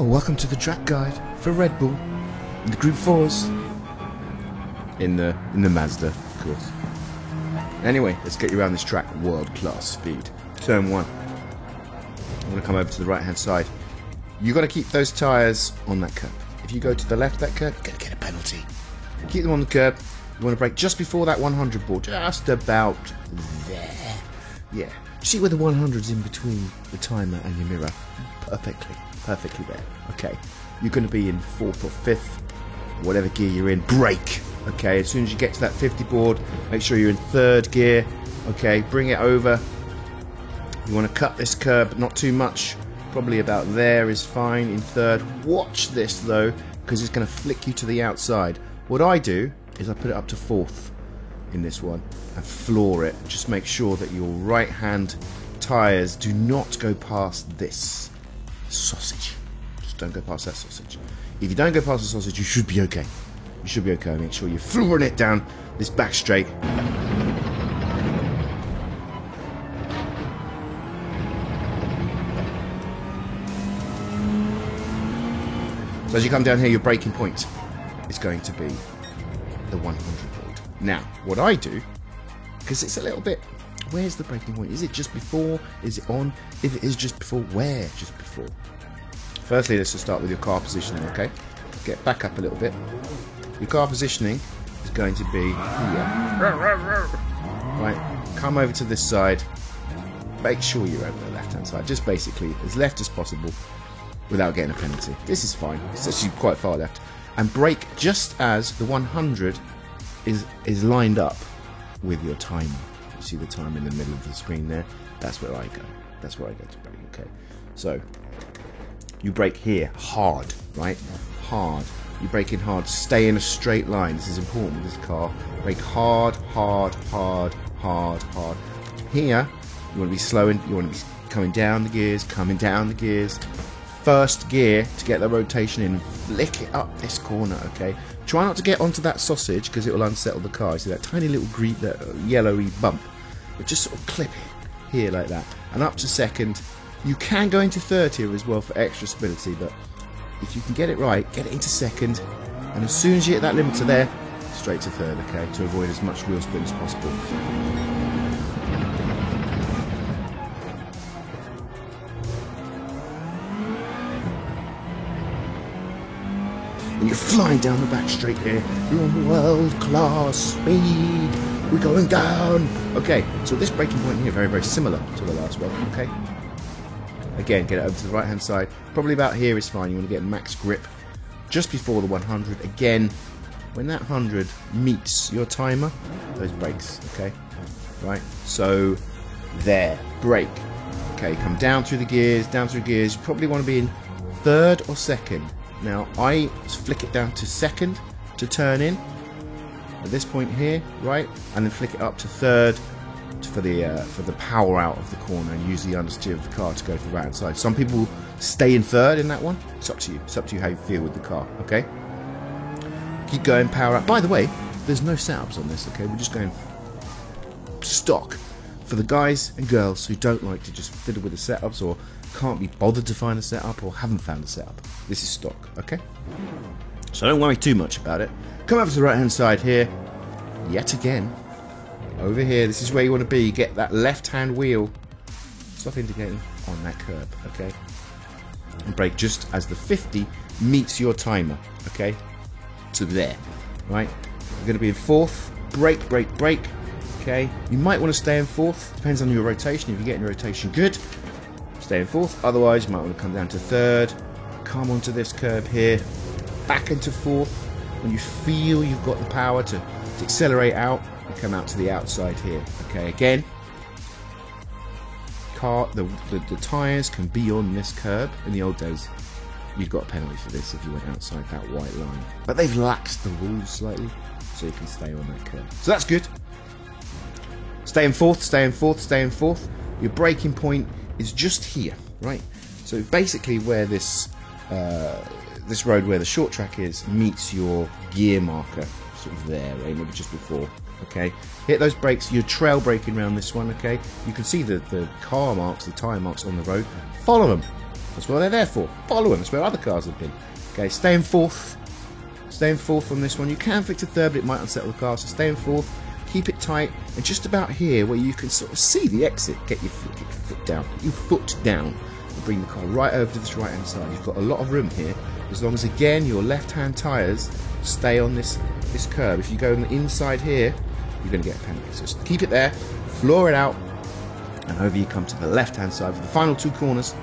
Oh, welcome to the track guide for Red Bull in the Group 4s. In the Mazda, of course. Anyway, let's get you around this track. World-class speed. Turn 1. I'm going to come over to the right-hand side. You've got to keep those tyres on that curb. If you go to the left of that curb, you're going to get a penalty. Keep them on the curb. You want to brake just before that 100 ball. Just about there. Yeah. See where the 100's in between the timer and your mirror? Perfectly there. Okay. You're going to be in 4th or 5th, whatever gear you're in. Brake. Okay. As soon as you get to that 50 board, make sure you're in 3rd gear. Okay. Bring it over. You want to cut this curb, not too much. Probably about there is fine in 3rd. Watch this though, because it's going to flick you to the outside. What I do is I put it up to 4th in this one and floor it. Just make sure that your right hand tyres do not go past this sausage. Just don't go past that sausage. If you don't go past the sausage, you should be okay. You should be okay. Make sure you're flooring it down this back straight. So as you come down here, your braking point is going to be the 100 board. Now, what I do, because it's a little bit, where's the braking point? Is it just before? Is it on? If it is just before, where just before? Firstly, let's just start with your car positioning, okay? Get back up a little bit. Your car positioning is going to be here. Right, come over to this side. Make sure you're over the left-hand side. Just basically as left as possible without getting a penalty. This is fine. It's actually quite far left. And brake just as the 100 is lined up with your timer. You see the timer in the middle of the screen there? That's where I go. That's where I go to brake, okay? So, you brake here, hard, right? Hard. You brake in hard. Stay in a straight line. This is important with this car. Brake hard, hard, hard, hard, hard. Here, you want to be slowing. You want to be coming down the gears, coming down the gears. 1st gear to get the rotation in. Flick it up this corner, okay? Try not to get onto that sausage because it will unsettle the car. You see that tiny little green, yellowy bump? But just sort of clip it here like that. And up to 2nd. You can go into 3rd here as well for extra stability, but if you can get it right, get it into 2nd. And as soon as you hit that limiter there, straight to 3rd, okay? To avoid as much wheel spin as possible. And you're flying down the back straight here. You're on world-class speed. We're going down. Okay, so this braking point here, very, very similar to the last one, okay? Again, get it over to the right-hand side. Probably about here is fine. You want to get max grip just before the 100. Again, when that 100 meets your timer, those brakes, okay? Right, so there, brake. Okay, come down through the gears, You probably want to be in 3rd or 2nd. Now, I flick it down to 2nd to turn in at this point here, right? And then flick it up to 3rd for the power out of the corner and use the understeer of the car to go to the right hand side. Some people stay in 3rd in that one. It's up to you. It's up to you how you feel with the car, okay? Keep going, power out. By the way, there's no setups on this, okay? We're just going stock for the guys and girls who don't like to just fiddle with the setups or can't be bothered to find a setup or haven't found a setup. This is stock, okay? So don't worry too much about it. Come over to the right hand side here. Yet again. Over here, this is where you want to be. Get that left hand wheel. Stop indicating on that curb, okay? And brake just as the 50 meets your timer, okay? So there, right? You're going to be in 4th. Brake, brake, brake. Okay? You might want to stay in 4th. Depends on your rotation. If you're getting your rotation good, stay in 4th. Otherwise, you might want to come down to 3rd. Come onto this curb here. Back into 4th. When you feel you've got the power to accelerate out, you come out to the outside here. Okay, again, the tyres can be on this curb. In the old days, you'd got a penalty for this if you went outside that white line. But they've laxed the rules slightly, so you can stay on that curb. So that's good. Stay in 4th, stay in 4th, stay in 4th. Your braking point is just here, right? So basically where this road where the short track is meets your gear marker, sort of there, right? Maybe just before. Okay, hit those brakes. You're trail braking around this one. Okay, you can see the car marks, the tyre marks on the road. Follow them. That's what they're there for. Follow them. That's where other cars have been. Okay, stay in fourth. Stay in fourth on this one. You can flick to third, but it might unsettle the car. So stay in fourth. Keep it tight. And just about here, where you can sort of see the exit, get your foot down. Get your foot down. And bring the car right over to this right-hand side. You've got a lot of room here. As long as, again, your left-hand tyres stay on this curb. If you go on the inside here, you're going to get a penalty. So just keep it there. Floor it out. And over you come to the left-hand side for the final 2 corners.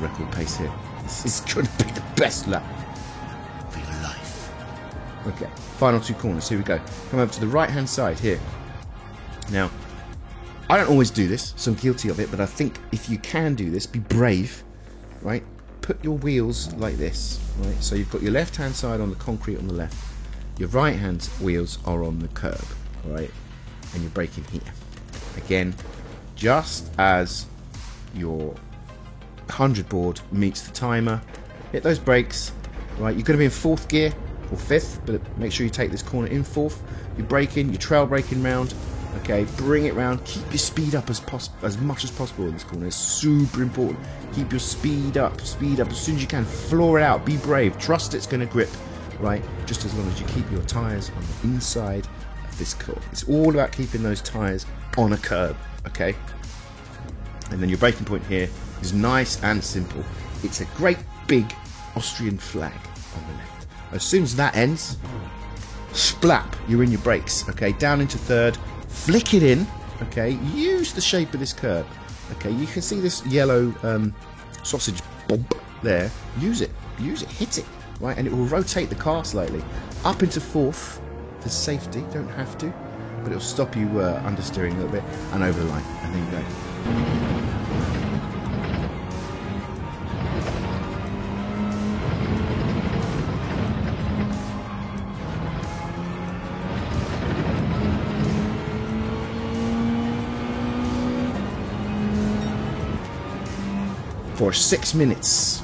Record pace here. This is going to be the best lap of your life. Okay, final 2 corners. Here we go. Come over to the right hand side here. Now, I don't always do this, so I'm guilty of it, but I think if you can do this, be brave, right? Put your wheels like this, right? So you've got your left hand side on the concrete on the left. Your right hand wheels are on the curb, right? And you're braking here. Again, just as your 100 board meets the timer, hit those brakes, right? You're going to be in 4th gear or 5th, but make sure you take this corner in 4th. You're braking, you're trail braking round, okay? Bring it round, keep your speed up as much as possible in this corner. It's super important. Keep your speed up as soon as you can. Floor it out, be brave, trust it's going to grip, right? Just as long as you keep your tyres on the inside of this curve. It's all about keeping those tyres on a curb, okay? And then your braking point here is nice and simple. It's a great big Austrian flag on the left. As soon as that ends, splap, you're in your brakes. Okay, down into 3rd, flick it in. Okay, use the shape of this curb. Okay, you can see this yellow sausage bump there. Use it, hit it, right? And it will rotate the car slightly up into 4th for safety. Don't have to, but it'll stop you understeering a little bit and over the line. And there you go. For 6 minutes,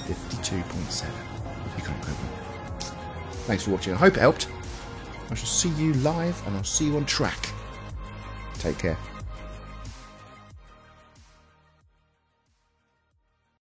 52.7. You can't go wrong. Thanks for watching. I hope it helped. I shall see you live and I'll see you on track. Take care.